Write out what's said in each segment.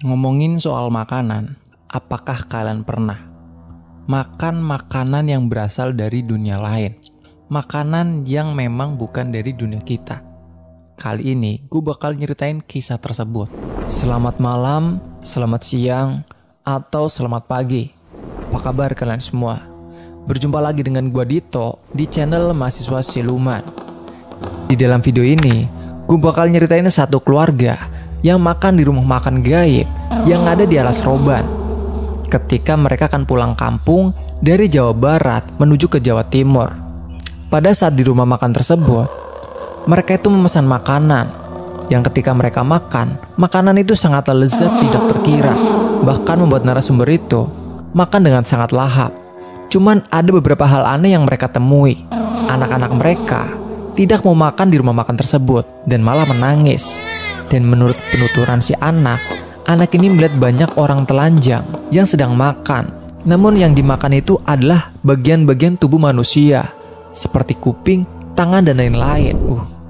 Ngomongin soal makanan, apakah kalian pernah makan makanan yang berasal dari dunia lain? Makanan yang memang bukan dari dunia kita. Kali ini gue bakal nyeritain kisah tersebut. Selamat malam, selamat siang, atau selamat pagi. Apa kabar kalian semua? Berjumpa lagi dengan gue Dito di channel Mahasiswa Siluman. Di dalam video ini, gue bakal nyeritain satu keluarga yang makan di rumah makan gaib yang ada di Alas Roban. Ketika mereka akan pulang kampung dari Jawa Barat menuju ke Jawa Timur. Pada saat di rumah makan tersebut, mereka itu memesan makanan yang ketika mereka makan, makanan itu sangat lezat tidak terkira. Bahkan membuat narasumber itu makan dengan sangat lahap. Cuman ada beberapa hal aneh yang mereka temui. Anak-anak mereka tidak mau makan di rumah makan tersebut dan malah menangis. Dan menurut penuturan si anak ini melihat banyak orang telanjang yang sedang makan. Namun yang dimakan itu adalah bagian-bagian tubuh manusia, seperti kuping, tangan, dan lain-lain.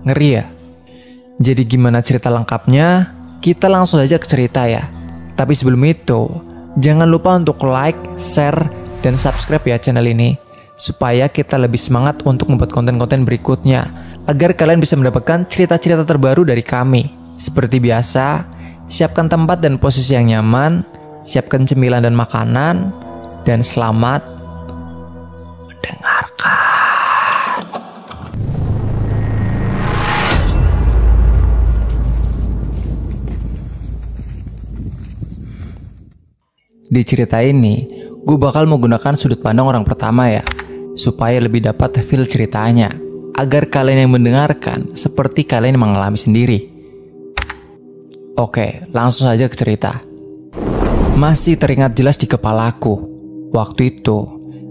Ngeri ya. Jadi gimana cerita lengkapnya? Kita langsung aja ke cerita ya. Tapi sebelum itu, jangan lupa untuk like, share, dan subscribe ya channel ini, supaya kita lebih semangat untuk membuat konten-konten berikutnya, agar kalian bisa mendapatkan cerita-cerita terbaru dari kami. Seperti biasa, siapkan tempat dan posisi yang nyaman, siapkan cemilan dan makanan, dan selamat mendengarkan. Di cerita ini, gue bakal menggunakan sudut pandang orang pertama ya, supaya lebih dapat feel ceritanya, agar kalian yang mendengarkan seperti kalian yang mengalami sendiri. Oke, langsung saja ke cerita. Masih teringat jelas di kepalaku. Waktu itu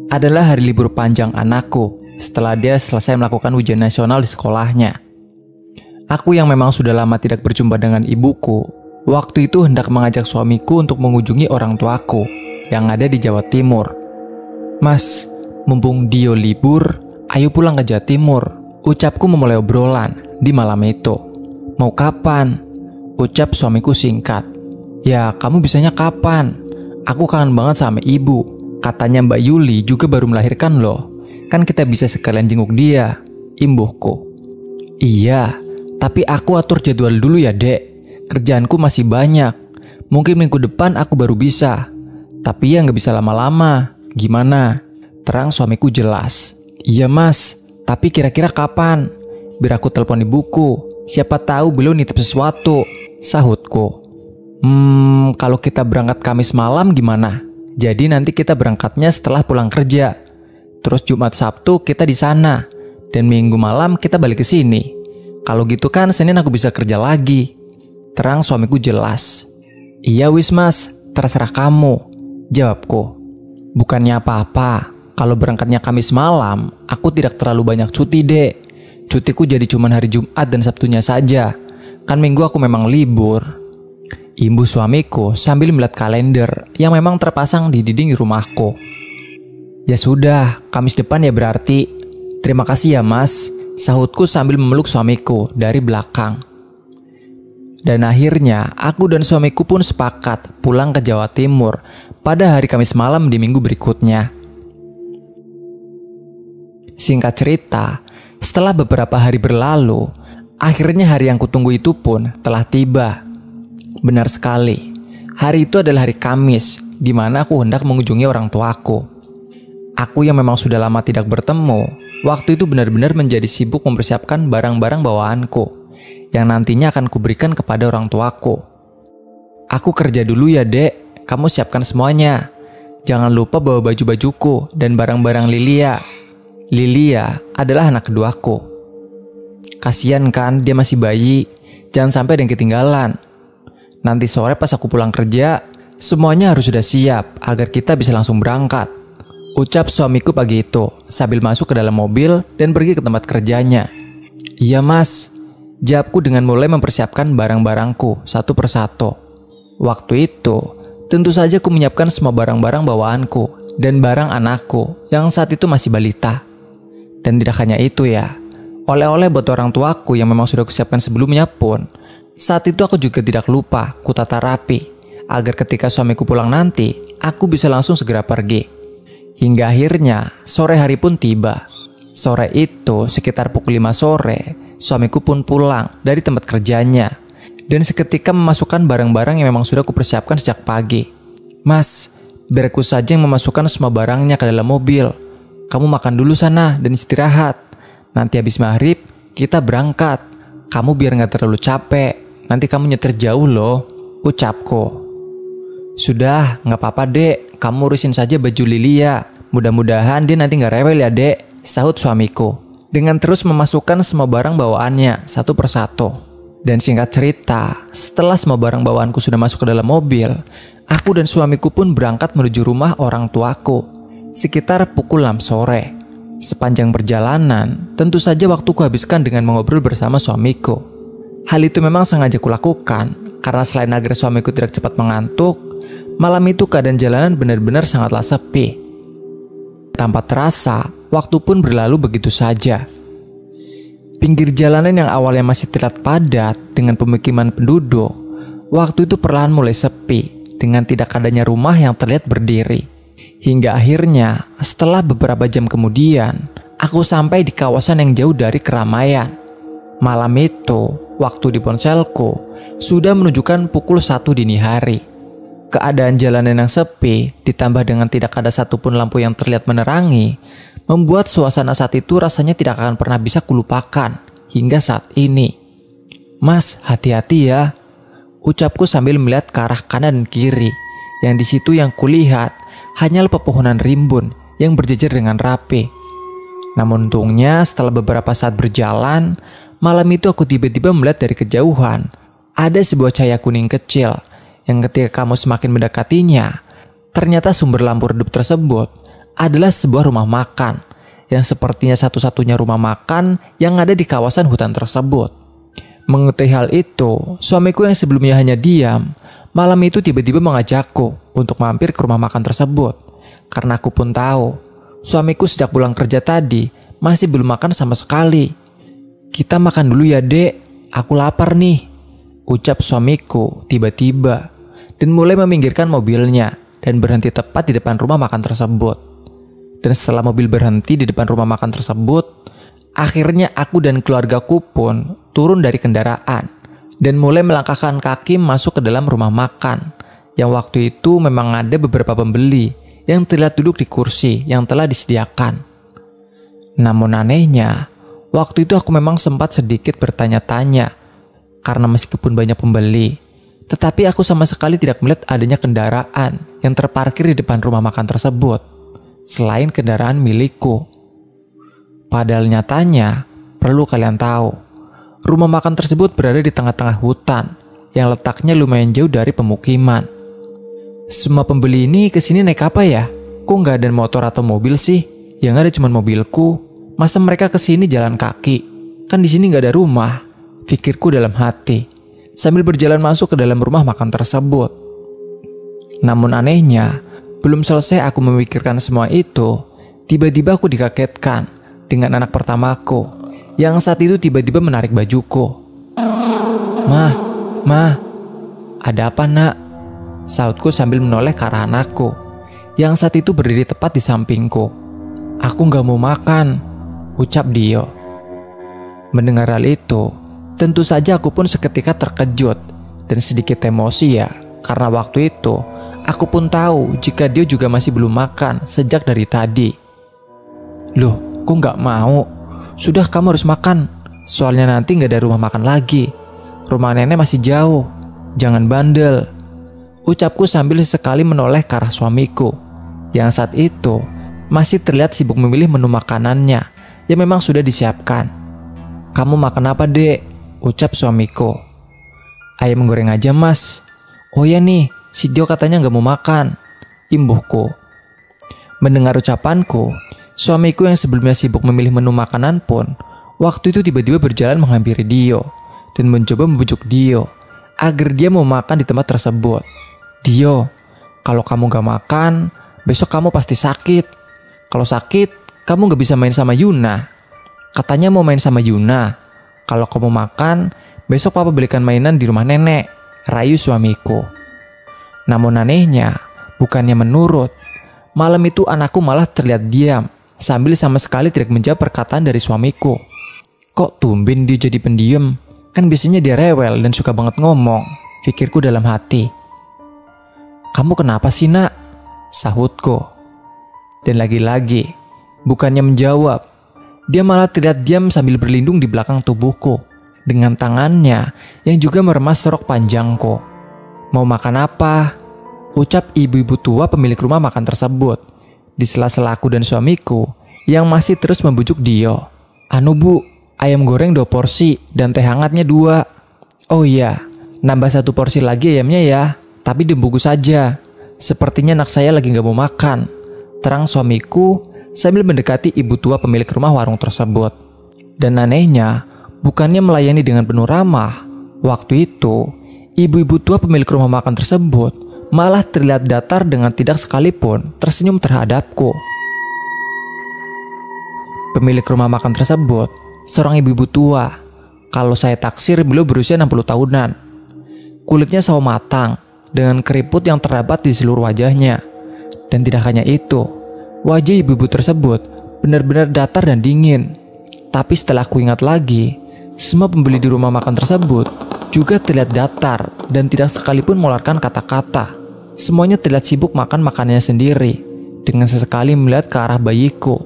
adalah hari libur panjang anakku setelah dia selesai melakukan ujian nasional di sekolahnya. Aku yang memang sudah lama tidak berjumpa dengan ibuku, waktu itu hendak mengajak suamiku untuk mengunjungi orang tuaku yang ada di Jawa Timur. Mas, mumpung Dio libur, ayo pulang ke Jawa Timur, ucapku memulai obrolan di malam itu. Mau kapan? Ucap suamiku singkat. Ya, kamu bisanya kapan? Aku kangen banget sama ibu. Katanya Mbak Yuli juga baru melahirkan loh. Kan kita bisa sekalian jenguk dia, imbuhku. Iya, tapi aku atur jadwal dulu ya dek. Kerjaanku masih banyak. Mungkin minggu depan aku baru bisa. Tapi ya gak bisa lama-lama. Gimana? Terang suamiku jelas. Iya mas, tapi kira-kira kapan? Biar aku telepon ibuku. Siapa tahu beliau nitip sesuatu, sahutku. Kalau kita berangkat Kamis malam gimana? Jadi nanti kita berangkatnya setelah pulang kerja. Terus Jumat Sabtu kita di sana. Dan Minggu malam kita balik ke sini. Kalau gitu kan Senin aku bisa kerja lagi. Terang suamiku jelas. Iya wis mas, terserah kamu, jawabku. Bukannya apa-apa. Kalau berangkatnya Kamis malam, aku tidak terlalu banyak cuti dek. Cutiku jadi cuma hari Jumat dan Sabtunya saja. Kan Minggu aku memang libur. Imbu suamiku sambil melihat kalender yang memang terpasang di dinding rumahku. Ya sudah, Kamis depan ya berarti. Terima kasih ya mas, sahutku sambil memeluk suamiku dari belakang. Dan akhirnya aku dan suamiku pun sepakat pulang ke Jawa Timur pada hari Kamis malam di minggu berikutnya. Singkat cerita, setelah beberapa hari berlalu, akhirnya hari yang kutunggu itu pun telah tiba. Benar sekali, hari itu adalah hari Kamis, di mana aku hendak mengunjungi orang tuaku. Aku yang memang sudah lama tidak bertemu, waktu itu benar-benar menjadi sibuk mempersiapkan barang-barang bawaanku, yang nantinya akan kuberikan kepada orang tuaku. Aku kerja dulu ya dek, kamu siapkan semuanya. Jangan lupa bawa baju-bajuku dan barang-barang Lilia. Lilia adalah anak keduaku. Kasian kan dia masih bayi, jangan sampai ada yang ketinggalan. Nanti sore pas aku pulang kerja, semuanya harus sudah siap agar kita bisa langsung berangkat. Ucap suamiku pagi itu sambil masuk ke dalam mobil dan pergi ke tempat kerjanya. Iya mas, jawabku dengan mulai mempersiapkan barang-barangku satu persatu. Waktu itu, tentu saja aku menyiapkan semua barang-barang bawaanku dan barang anakku yang saat itu masih balita. Dan tidak hanya itu ya, oleh-oleh buat orang tuaku yang memang sudah kusiapkan sebelumnya pun, saat itu aku juga tidak lupa kutata rapi agar ketika suamiku pulang nanti, aku bisa langsung segera pergi. Hingga akhirnya, sore hari pun tiba. Sore itu, sekitar pukul 5 sore, suamiku pun pulang dari tempat kerjanya. Dan seketika memasukkan barang-barang yang memang sudah kupersiapkan sejak pagi. "Mas, biar aku saja yang memasukkan semua barangnya ke dalam mobil. Kamu makan dulu sana dan istirahat. Nanti habis maghrib, kita berangkat. Kamu biar gak terlalu capek. Nanti kamu nyetir jauh loh," ucapku. "Sudah, gak apa-apa dek. Kamu urusin saja baju Lilia. Mudah-mudahan dia nanti gak rewel ya dek," sahut suamiku. Dengan terus memasukkan semua barang bawaannya satu persatu. Dan singkat cerita, setelah semua barang bawaanku sudah masuk ke dalam mobil, aku dan suamiku pun berangkat menuju rumah orang tuaku. Sekitar pukul 6 sore. Sepanjang perjalanan, tentu saja waktuku habiskan dengan mengobrol bersama suamiku. Hal itu memang sengaja kulakukan, karena selain agar suamiku tidak cepat mengantuk, malam itu keadaan jalanan benar-benar sangatlah sepi. Tanpa terasa, waktu pun berlalu begitu saja. Pinggir jalanan yang awalnya masih terlihat padat dengan pemukiman penduduk, waktu itu perlahan mulai sepi dengan tidak adanya rumah yang terlihat berdiri. Hingga akhirnya, setelah beberapa jam kemudian, aku sampai di kawasan yang jauh dari keramaian. Malam itu, waktu di ponselku sudah menunjukkan pukul 1 dini hari. Keadaan jalanan yang sepi, ditambah dengan tidak ada satupun lampu yang terlihat menerangi, membuat suasana saat itu rasanya tidak akan pernah bisa kulupakan hingga saat ini. "Mas, hati-hati ya," ucapku sambil melihat ke arah kanan dan kiri, yang di situ yang kulihat hanyalah pepohonan rimbun yang berjejer dengan rapi. Namun untungnya setelah beberapa saat berjalan, malam itu aku tiba-tiba melihat dari kejauhan ada sebuah cahaya kuning kecil yang ketika kamu semakin mendekatinya, ternyata sumber lampu redup tersebut adalah sebuah rumah makan yang sepertinya satu-satunya rumah makan yang ada di kawasan hutan tersebut. Mengetahui hal itu, suamiku yang sebelumnya hanya diam, malam itu tiba-tiba mengajakku untuk mampir ke rumah makan tersebut. Karena aku pun tahu, suamiku sejak pulang kerja tadi masih belum makan sama sekali. "Kita makan dulu ya dek, aku lapar nih," ucap suamiku tiba-tiba dan mulai meminggirkan mobilnya dan berhenti tepat di depan rumah makan tersebut. Dan setelah mobil berhenti di depan rumah makan tersebut, akhirnya aku dan keluargaku pun turun dari kendaraan dan mulai melangkahkan kaki masuk ke dalam rumah makan, yang waktu itu memang ada beberapa pembeli yang terlihat duduk di kursi yang telah disediakan. Namun anehnya, waktu itu aku memang sempat sedikit bertanya-tanya, karena meskipun banyak pembeli, tetapi aku sama sekali tidak melihat adanya kendaraan yang terparkir di depan rumah makan tersebut, selain kendaraan milikku. Padahal nyatanya, perlu kalian tahu, rumah makan tersebut berada di tengah-tengah hutan yang letaknya lumayan jauh dari pemukiman. Semua pembeli ini kesini naik apa ya? Kok nggak ada motor atau mobil sih? Yang ada cuma mobilku. Masa mereka kesini jalan kaki? Kan di sini nggak ada rumah, pikirku dalam hati, sambil berjalan masuk ke dalam rumah makan tersebut. Namun anehnya, belum selesai aku memikirkan semua itu, tiba-tiba aku dikagetkan dengan anak pertamaku yang saat itu tiba-tiba menarik bajuku. Ma, ada apa nak?" Sautku sambil menoleh ke arah anakku yang saat itu berdiri tepat di sampingku. "Aku gak mau makan," ucap Dio. Mendengar hal itu, tentu saja aku pun seketika terkejut dan sedikit emosi ya, karena waktu itu aku pun tahu jika Dio juga masih belum makan sejak dari tadi. "Loh, kok gak mau? Sudah, kamu harus makan. Soalnya nanti gak ada rumah makan lagi. Rumah nenek masih jauh. Jangan bandel," ucapku sambil sesekali menoleh ke arah suamiku yang saat itu masih terlihat sibuk memilih menu makanannya yang memang sudah disiapkan. "Kamu makan apa dek?" ucap suamiku. "Ayam goreng aja mas." "Oh ya nih, si Dio katanya gak mau makan," imbuhku. Mendengar ucapanku, suamiku yang sebelumnya sibuk memilih menu makanan pun waktu itu tiba-tiba berjalan menghampiri Dio dan mencoba membujuk Dio agar dia mau makan di tempat tersebut. "Dio, kalau kamu gak makan, besok kamu pasti sakit. Kalau sakit, kamu gak bisa main sama Yuna. Katanya mau main sama Yuna. Kalau kamu makan, besok papa belikan mainan di rumah nenek," rayu suamiku. Namun anehnya, bukannya menurut, malam itu anakku malah terlihat diam sambil sama sekali tidak menjawab perkataan dari suamiku. Kok tumben dia jadi pendiam? Kan biasanya dia rewel dan suka banget ngomong, pikirku dalam hati. Kamu kenapa sih nak? Sahutku. Dan lagi-lagi, bukannya menjawab, dia malah terlihat diam sambil berlindung di belakang tubuhku dengan tangannya yang juga meremas serok panjangku. Mau makan apa? Ucap ibu-ibu tua pemilik rumah makan tersebut di sela-sela aku dan suamiku yang masih terus membujuk Dio. Anu bu, ayam goreng 2 porsi dan teh hangatnya 2. Oh iya, nambah 1 porsi lagi ayamnya ya, tapi dibungkus saja. Sepertinya anak saya lagi gak mau makan, terang suamiku sambil mendekati ibu tua pemilik rumah warung tersebut. Dan anehnya, bukannya melayani dengan penuh ramah, waktu itu ibu-ibu tua pemilik rumah makan tersebut malah terlihat datar dengan tidak sekalipun tersenyum terhadapku. Pemilik rumah makan tersebut seorang ibu-ibu tua. Kalau saya taksir, beliau berusia 60 tahunan. Kulitnya sawo matang dengan keriput yang terdapat di seluruh wajahnya. Dan tidak hanya itu, wajah ibu-ibu tersebut benar-benar datar dan dingin. Tapi setelah aku ingat lagi, semua pembeli di rumah makan tersebut juga terlihat datar dan tidak sekalipun mengeluarkan kata-kata. Semuanya terlihat sibuk makan makanannya sendiri, dengan sesekali melihat ke arah bayiku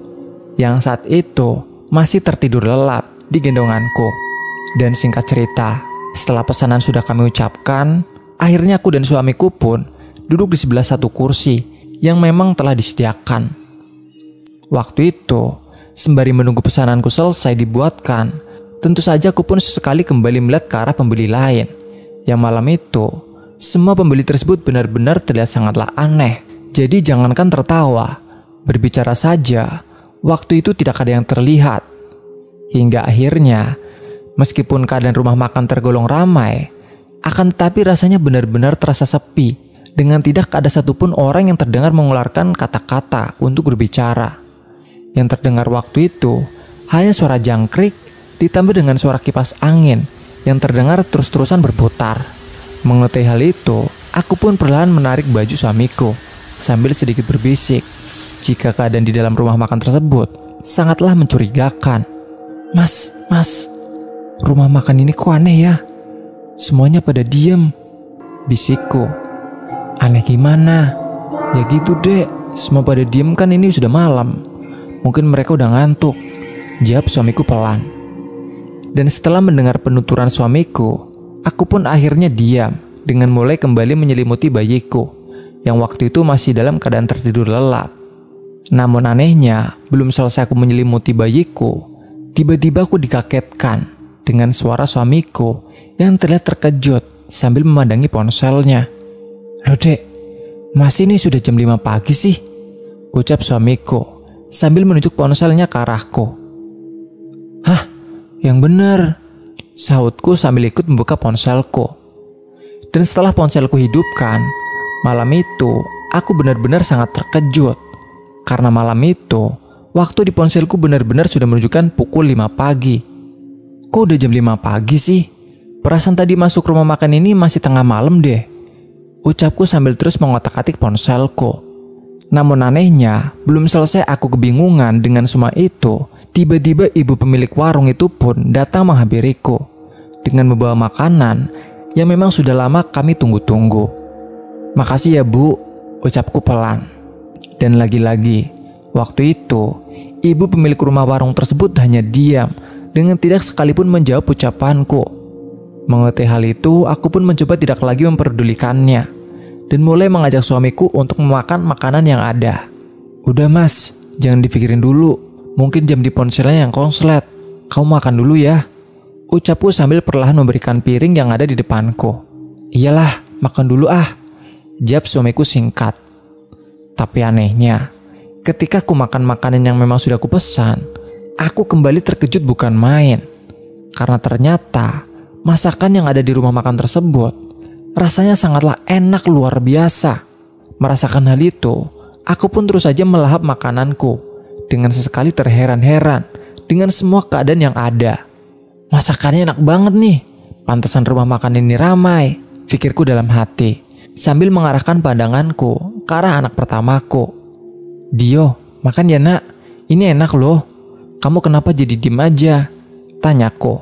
yang saat itu masih tertidur lelap di gendonganku. Dan singkat cerita, setelah pesanan sudah kami ucapkan, akhirnya aku dan suamiku pun duduk di sebelah satu kursi yang memang telah disediakan. Waktu itu, sembari menunggu pesananku selesai dibuatkan, tentu saja aku pun sesekali kembali melihat ke arah pembeli lain. Yang malam itu, semua pembeli tersebut benar-benar terlihat sangatlah aneh. Jadi jangankan tertawa, berbicara saja, waktu itu tidak ada yang terlihat. Hingga akhirnya, meskipun keadaan rumah makan tergolong ramai, akan tetapi rasanya benar-benar terasa sepi, dengan tidak ada satupun orang yang terdengar mengeluarkan kata-kata untuk berbicara. Yang terdengar waktu itu hanya suara jangkrik ditambah dengan suara kipas angin yang terdengar terus-terusan berputar. Mengetahui hal itu, aku pun perlahan menarik baju suamiku sambil sedikit berbisik jika keadaan di dalam rumah makan tersebut sangatlah mencurigakan. Mas, rumah makan ini kok aneh ya? Semuanya pada diem, bisikku. Aneh gimana? Ya gitu dek, semua pada diem kan ini sudah malam. Mungkin mereka udah ngantuk, jawab suamiku pelan. Dan setelah mendengar penuturan suamiku, aku pun akhirnya diam dengan mulai kembali menyelimuti bayiku yang waktu itu masih dalam keadaan tertidur lelap. Namun anehnya, belum selesai aku menyelimuti bayiku, tiba-tiba aku dikagetkan dengan suara suamiku yang terlihat terkejut sambil memandangi ponselnya. Loh dek, masih ini sudah jam 5 pagi sih? Ucap suamiku sambil menunjuk ponselnya ke arahku. Hah? Yang bener, sahutku sambil ikut membuka ponselku. Dan setelah ponselku hidupkan, malam itu aku benar-benar sangat terkejut. Karena malam itu, waktu di ponselku benar-benar sudah menunjukkan pukul 5 pagi. Kok udah jam 5 pagi sih? Perasaan tadi masuk rumah makan ini masih tengah malam deh. Ucapku sambil terus mengotak-atik ponselku. Namun anehnya, belum selesai aku kebingungan dengan semua itu, tiba-tiba ibu pemilik warung itu pun datang menghampiriku dengan membawa makanan yang memang sudah lama kami tunggu-tunggu. Makasih ya bu, ucapku pelan. Dan lagi-lagi, waktu itu, ibu pemilik rumah warung tersebut hanya diam dengan tidak sekalipun menjawab ucapanku. Mengerti hal itu, aku pun mencoba tidak lagi memperdulikannya dan mulai mengajak suamiku untuk memakan makanan yang ada. Udah mas, jangan dipikirin dulu. Mungkin jam di ponselnya yang konslet. Kamu makan dulu ya. Ucapku sambil perlahan memberikan piring yang ada di depanku. Iyalah, makan dulu ah. Jawab suamiku singkat. Tapi anehnya, ketika aku makan makanan yang memang sudah kupesan, aku kembali terkejut bukan main. Karena ternyata masakan yang ada di rumah makan tersebut rasanya sangatlah enak luar biasa. Merasakan hal itu, aku pun terus saja melahap makananku dengan sesekali terheran-heran dengan semua keadaan yang ada. Masakannya enak banget nih, pantesan rumah makan ini ramai, pikirku dalam hati. sambil mengarahkan pandanganku ke arah anak pertamaku. "Dio, makan ya nak, ini enak loh. Kamu kenapa jadi diem aja?" tanyaku.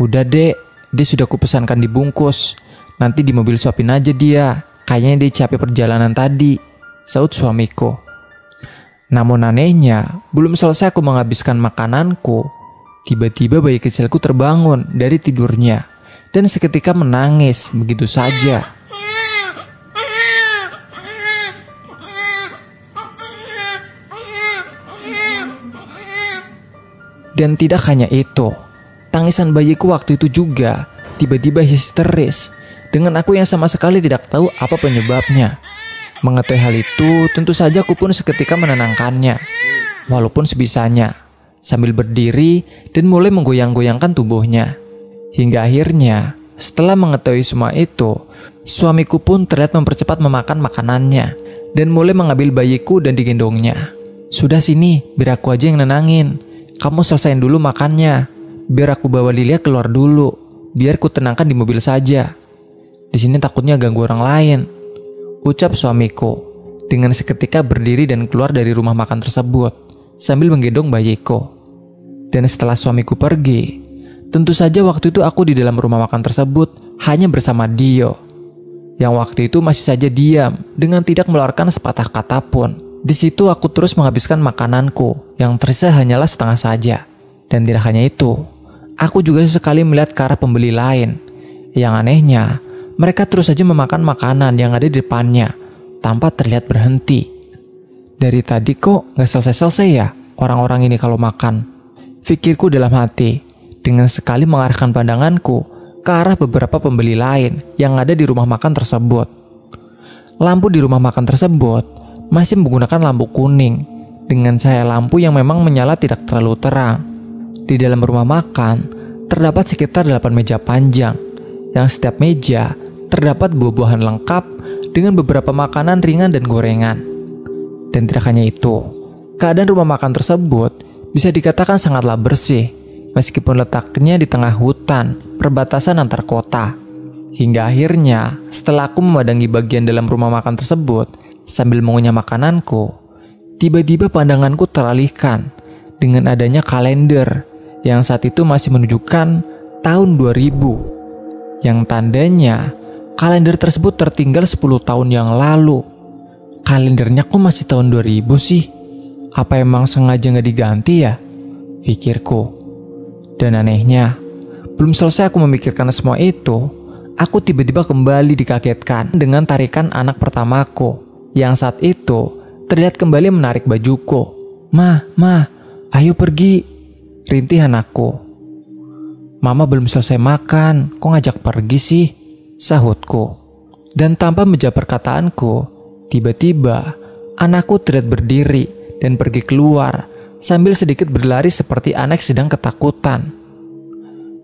"Udah dek, dia sudah kupesankan dibungkus. Nanti di mobil suapin aja dia. Kayaknya dia capek perjalanan tadi," saut suamiku. Namun anehnya, belum selesai aku menghabiskan makananku, tiba-tiba bayi kecilku terbangun dari tidurnya dan seketika menangis begitu saja. Dan tidak hanya itu, tangisan bayiku waktu itu juga tiba-tiba histeris dengan aku yang sama sekali tidak tahu apa penyebabnya. Mengetahui hal itu, tentu saja aku pun seketika menenangkannya, walaupun sebisanya, sambil berdiri dan mulai menggoyang-goyangkan tubuhnya. Hingga akhirnya, setelah mengetahui semua itu, suamiku pun terlihat mempercepat memakan makanannya dan mulai mengambil bayiku dan digendongnya. "Sudah sini, biar aku aja yang nenangin. Kamu selesain dulu makannya, biar aku bawa Lilia keluar dulu, biar ku tenangkan di mobil saja. Di sini takutnya ganggu orang lain," ucap suamiku dengan seketika berdiri dan keluar dari rumah makan tersebut sambil menggendong bayiku. Dan setelah suamiku pergi, tentu saja waktu itu aku di dalam rumah makan tersebut hanya bersama Dio, yang waktu itu masih saja diam dengan tidak mengeluarkan sepatah kata pun. Di situ aku terus menghabiskan makananku yang tersisa hanyalah setengah saja. Dan tidak hanya itu, aku juga sesekali melihat ke arah pembeli lain. Yang anehnya, mereka terus saja memakan makanan yang ada di depannya tanpa terlihat berhenti. Dari tadi kok gak selesai-selesai ya orang-orang ini kalau makan, pikirku dalam hati dengan sekali mengarahkan pandanganku ke arah beberapa pembeli lain yang ada di rumah makan tersebut. Lampu di rumah makan tersebut masih menggunakan lampu kuning dengan cahaya lampu yang memang menyala tidak terlalu terang. Di dalam rumah makan terdapat sekitar 8 meja panjang, yang setiap meja terdapat buah-buahan lengkap dengan beberapa makanan ringan dan gorengan. Dan tidak hanya itu, keadaan rumah makan tersebut bisa dikatakan sangatlah bersih, meskipun letaknya di tengah hutan perbatasan antar kota. Hingga akhirnya, setelah aku memandangi bagian dalam rumah makan tersebut sambil mengunyah makananku, tiba-tiba pandanganku teralihkan dengan adanya kalender yang saat itu masih menunjukkan tahun 2000, yang tandanya kalender tersebut tertinggal 10 tahun yang lalu. Kalendernya kok masih tahun 2000 sih? Apa emang sengaja gak diganti ya? Pikirku. Dan anehnya, belum selesai aku memikirkan semua itu, aku tiba-tiba kembali dikagetkan dengan tarikan anak pertamaku, yang saat itu terlihat kembali menarik bajuku. Ma, ayo pergi," rintihan aku. "Mama belum selesai makan, kok ngajak pergi sih?" sahutku. Dan tanpa menjawab perkataanku, tiba-tiba anakku terlihat berdiri dan pergi keluar sambil sedikit berlari seperti anak sedang ketakutan.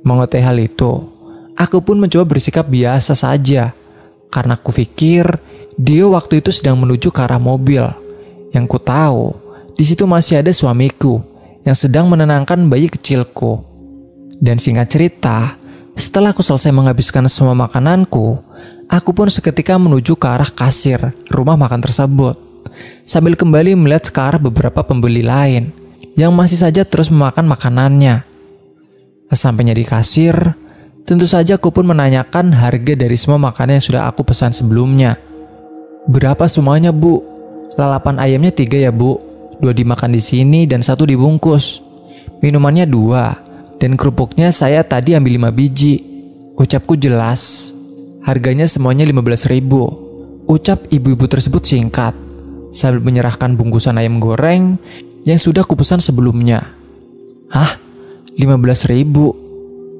Mengetahui hal itu, aku pun mencoba bersikap biasa saja, karena aku pikir dia waktu itu sedang menuju ke arah mobil. Yang ku tahu, di situ masih ada suamiku yang sedang menenangkan bayi kecilku. Dan singkat cerita, setelah aku selesai menghabiskan semua makananku, aku pun seketika menuju ke arah kasir rumah makan tersebut, sambil kembali melihat ke arah beberapa pembeli lain yang masih saja terus memakan makanannya. Sesampainya di kasir, tentu saja aku pun menanyakan harga dari semua makanan yang sudah aku pesan sebelumnya. "Berapa semuanya, Bu?" "Lalapan ayamnya 3 ya, Bu. 2 dimakan di sini dan 1 dibungkus. Minumannya 2, dan kerupuknya saya tadi ambil 5 biji," ucapku jelas. "Harganya semuanya 15.000, ucap ibu-ibu tersebut singkat, sambil menyerahkan bungkusan ayam goreng yang sudah kupesan sebelumnya. "Hah? 15.000?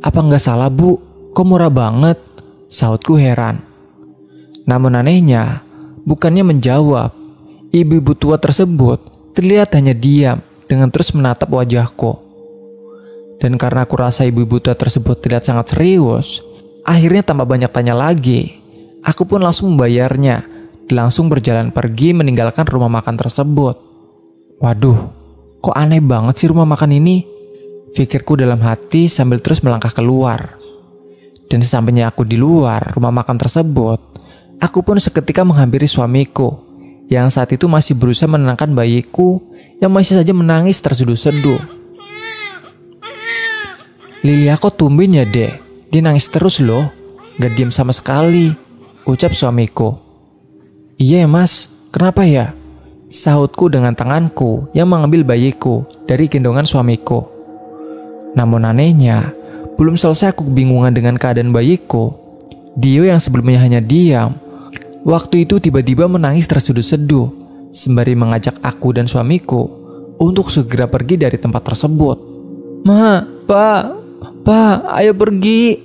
Apa nggak salah, Bu? Kok murah banget?" sahutku heran. Namun anehnya, bukannya menjawab, ibu-ibu tua tersebut terlihat hanya diam dengan terus menatap wajahku. Dan karena aku rasa ibu-ibu tua tersebut terlihat sangat serius, akhirnya tanpa banyak tanya lagi, aku pun langsung membayarnya dan langsung berjalan pergi meninggalkan rumah makan tersebut. Waduh, kok aneh banget sih rumah makan ini? Pikirku dalam hati sambil terus melangkah keluar. Dan sesampainya aku di luar rumah makan tersebut, aku pun seketika menghampiri suamiku yang saat itu masih berusaha menenangkan bayiku yang masih saja menangis terseduh-seduh. "Lilia, kok tumben ya dek? Dia nangis terus loh, gak diam sama sekali," ucap suamiku. "Iya ya mas, kenapa ya?" sahutku dengan tanganku yang mengambil bayiku dari gendongan suamiku. Namun anehnya, belum selesai aku kebingungan dengan keadaan bayiku, Dio yang sebelumnya hanya diam, waktu itu tiba-tiba menangis terseduh-seduh sembari mengajak aku dan suamiku untuk segera pergi dari tempat tersebut. "Ma, Pa, ayo pergi,"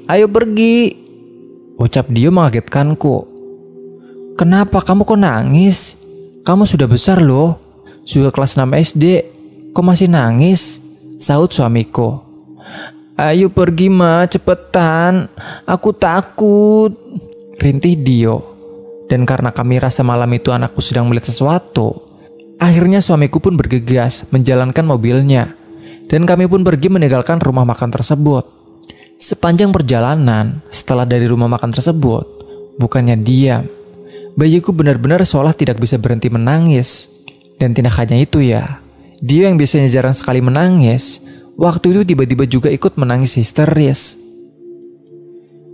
ucap Dio mengagetkanku. "Kenapa kamu kok nangis? Kamu sudah besar loh, sudah kelas 6 SD, kok masih nangis?" sahut suamiku. "Ayo pergi ma, cepetan, aku takut," rintih Dio. Dan karena kami rasa malam itu anakku sedang melihat sesuatu, akhirnya suamiku pun bergegas menjalankan mobilnya, dan kami pun pergi meninggalkan rumah makan tersebut. Sepanjang perjalanan, setelah dari rumah makan tersebut, bukannya diam, bayiku benar-benar seolah tidak bisa berhenti menangis. Dan tidak hanya itu ya, dia yang biasanya jarang sekali menangis, waktu itu tiba-tiba juga ikut menangis histeris.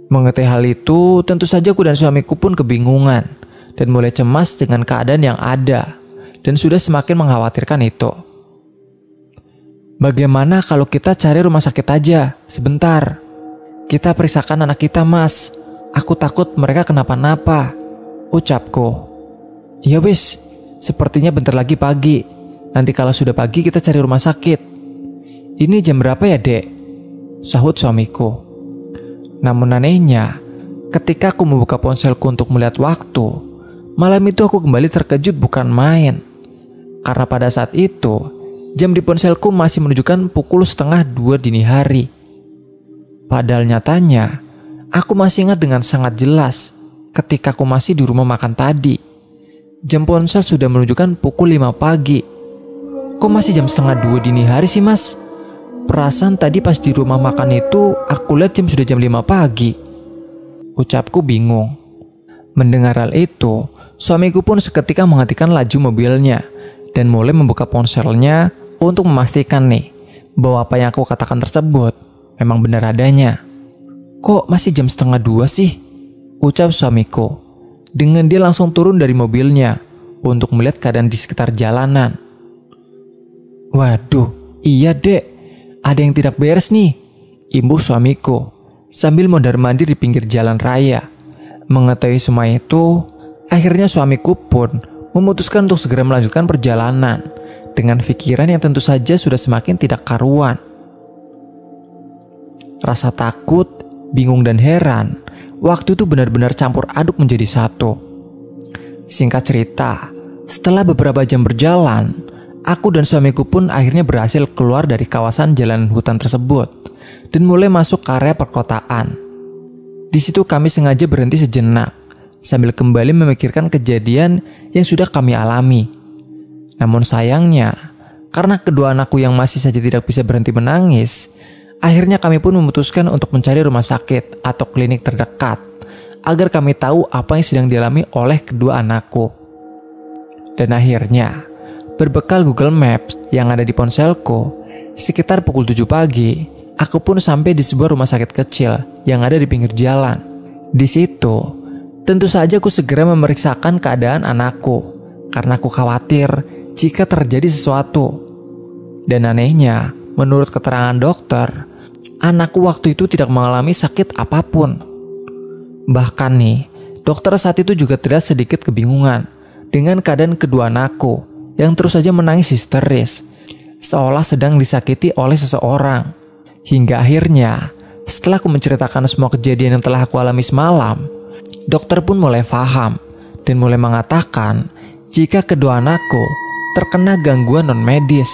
Mengetahui hal itu, tentu saja aku dan suamiku pun kebingungan dan mulai cemas dengan keadaan yang ada, dan sudah semakin mengkhawatirkan itu. "Bagaimana kalau kita cari rumah sakit aja, sebentar? Kita periksakan anak kita mas, aku takut mereka kenapa-napa," ucapku. "Ya wis, sepertinya bentar lagi pagi. Nanti kalau sudah pagi kita cari rumah sakit." "Ini jam berapa ya dek?" sahut suamiku. Namun anehnya, ketika aku membuka ponselku untuk melihat waktu, malam itu aku kembali terkejut bukan main. Karena pada saat itu, jam di ponselku masih menunjukkan pukul 1:30 dini hari. Padahal nyatanya, aku masih ingat dengan sangat jelas ketika aku masih di rumah makan tadi. Jam ponsel sudah menunjukkan pukul 5 pagi. "Kok masih jam 1:30 dini hari sih mas? Perasaan tadi pas di rumah makan itu aku lihat sudah jam 5 pagi. Ucapku bingung. Mendengar hal itu, suamiku pun seketika menghentikan laju mobilnya dan mulai membuka ponselnya untuk memastikan nih bahwa apa yang aku katakan tersebut memang benar adanya. "Kok masih jam 1:30 sih?" ucap suamiku. Dengan dia langsung turun dari mobilnya untuk melihat keadaan di sekitar jalanan. "Waduh, iya dek, ada yang tidak beres nih," imbuh suamiku sambil mondar-mandir di pinggir jalan raya. Mengetahui semua itu, akhirnya suamiku pun memutuskan untuk segera melanjutkan perjalanan dengan pikiran yang tentu saja sudah semakin tidak karuan. Rasa takut, bingung dan heran waktu itu benar-benar campur aduk menjadi satu. Singkat cerita, setelah beberapa jam berjalan, aku dan suamiku pun akhirnya berhasil keluar dari kawasan jalanan hutan tersebut dan mulai masuk ke area perkotaan. Di situ kami sengaja berhenti sejenak sambil kembali memikirkan kejadian yang sudah kami alami. Namun sayangnya, karena kedua anakku yang masih saja tidak bisa berhenti menangis, akhirnya kami pun memutuskan untuk mencari rumah sakit atau klinik terdekat agar kami tahu apa yang sedang dialami oleh kedua anakku. Dan akhirnya, berbekal Google Maps yang ada di ponselku, sekitar pukul 7 pagi, aku pun sampai di sebuah rumah sakit kecil yang ada di pinggir jalan. Di situ, tentu saja aku segera memeriksakan keadaan anakku karena aku khawatir jika terjadi sesuatu. Dan anehnya, menurut keterangan dokter, anakku waktu itu tidak mengalami sakit apapun. Bahkan nih, dokter saat itu juga terlihat sedikit kebingungan dengan keadaan kedua anakku yang terus saja menangis histeris, seolah sedang disakiti oleh seseorang. Hingga akhirnya, setelah aku menceritakan semua kejadian yang telah aku alami semalam, dokter pun mulai paham dan mulai mengatakan jika kedua anakku terkena gangguan non-medis.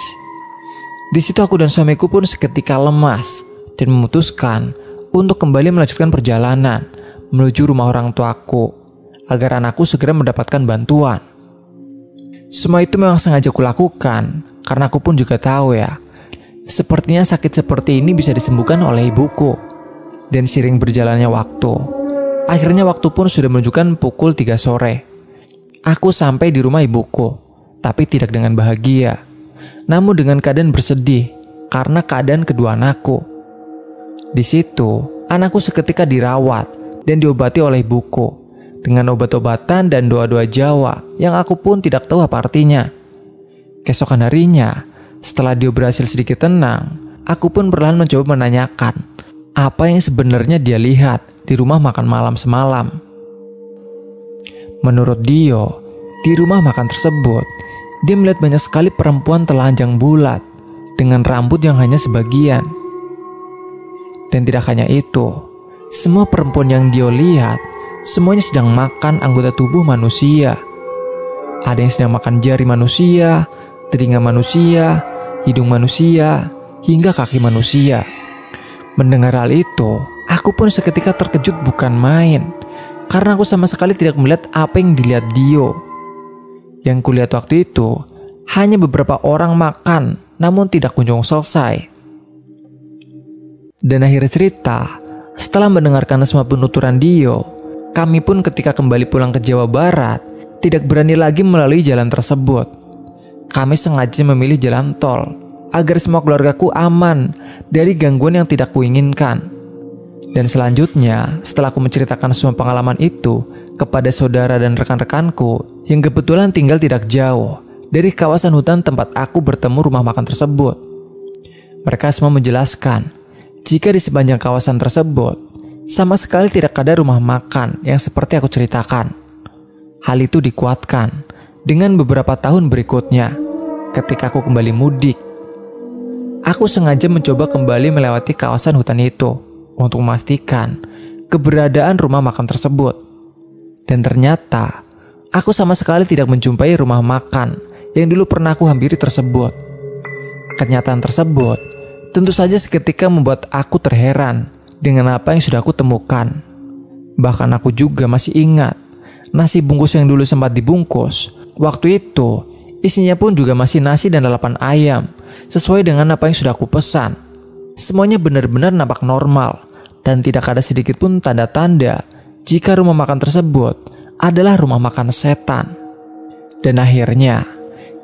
Di situ aku dan suamiku pun seketika lemas dan memutuskan untuk kembali melanjutkan perjalanan menuju rumah orang tuaku agar anakku segera mendapatkan bantuan. Semua itu memang sengaja kulakukan karena aku pun juga tahu ya, sepertinya sakit seperti ini bisa disembuhkan oleh ibuku. Dan seiring berjalannya waktu, Akhirnya waktu pun sudah menunjukkan pukul 3 sore. Aku sampai di rumah ibuku, tapi tidak dengan bahagia, namun dengan keadaan bersedih karena keadaan kedua anakku. Di situ, anakku seketika dirawat dan diobati oleh ibuku dengan obat-obatan dan doa-doa Jawa yang aku pun tidak tahu apa artinya. Keesokan harinya, setelah dia berhasil sedikit tenang, aku pun perlahan mencoba menanyakan apa yang sebenarnya dia lihat di rumah makan malam semalam. Menurut Dio, di rumah makan tersebut, dia melihat banyak sekali perempuan telanjang bulat dengan rambut yang hanya sebagian. Dan tidak hanya itu, semua perempuan yang Dio lihat, semuanya sedang makan anggota tubuh manusia. Ada yang sedang makan jari manusia, telinga manusia, hidung manusia, hingga kaki manusia. Mendengar hal itu, aku pun seketika terkejut bukan main, karena aku sama sekali tidak melihat apa yang dilihat Dio. Yang kulihat waktu itu hanya beberapa orang makan, namun tidak kunjung selesai. Dan akhir cerita, setelah mendengarkan semua penuturan Dio, kami pun ketika kembali pulang ke Jawa Barat tidak berani lagi melalui jalan tersebut. Kami sengaja memilih jalan tol agar semua keluargaku aman dari gangguan yang tidak kuinginkan. Dan selanjutnya, setelah aku menceritakan semua pengalaman itu kepada saudara dan rekan-rekanku yang kebetulan tinggal tidak jauh dari kawasan hutan tempat aku bertemu rumah makan tersebut, mereka semua menjelaskan jika di sepanjang kawasan tersebut sama sekali tidak ada rumah makan yang seperti aku ceritakan. Hal itu dikuatkan dengan beberapa tahun berikutnya ketika aku kembali mudik. Aku sengaja mencoba kembali melewati kawasan hutan itu untuk memastikan keberadaan rumah makan tersebut. Dan ternyata, aku sama sekali tidak menjumpai rumah makan yang dulu pernah aku hampiri tersebut. Kenyataan tersebut tentu saja seketika membuat aku terheran dengan apa yang sudah aku temukan. Bahkan aku juga masih ingat, nasi bungkus yang dulu sempat dibungkus, waktu itu isinya pun juga masih nasi dan lalapan ayam, sesuai dengan apa yang sudah aku pesan. Semuanya benar-benar nampak normal, dan tidak ada sedikit pun tanda-tanda jika rumah makan tersebut adalah rumah makan setan. Dan akhirnya,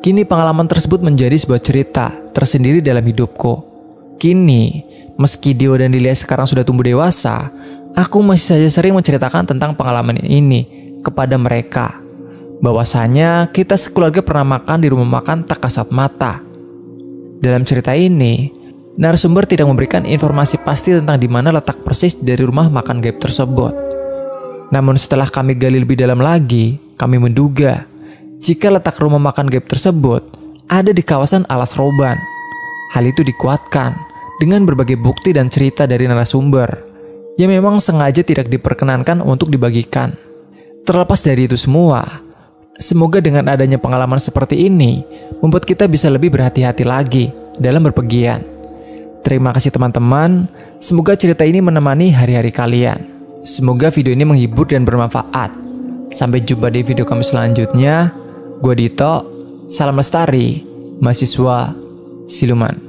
kini pengalaman tersebut menjadi sebuah cerita tersendiri dalam hidupku. Kini, meski Dio dan Lilia sekarang sudah tumbuh dewasa, aku masih saja sering menceritakan tentang pengalaman ini kepada mereka. Bahwasanya kita sekeluarga pernah makan di rumah makan tak kasat mata. Dalam cerita ini, narasumber tidak memberikan informasi pasti tentang di mana letak persis dari rumah makan gaib tersebut. Namun setelah kami gali lebih dalam lagi, kami menduga jika letak rumah makan gaib tersebut ada di kawasan Alas Roban. Hal itu dikuatkan dengan berbagai bukti dan cerita dari narasumber yang memang sengaja tidak diperkenankan untuk dibagikan. Terlepas dari itu semua, semoga dengan adanya pengalaman seperti ini membuat kita bisa lebih berhati-hati lagi dalam berpergian. Terima kasih teman-teman, semoga cerita ini menemani hari-hari kalian. Semoga video ini menghibur dan bermanfaat. Sampai jumpa di video kami selanjutnya. Gue Dito, salam lestari, mahasiswa siluman.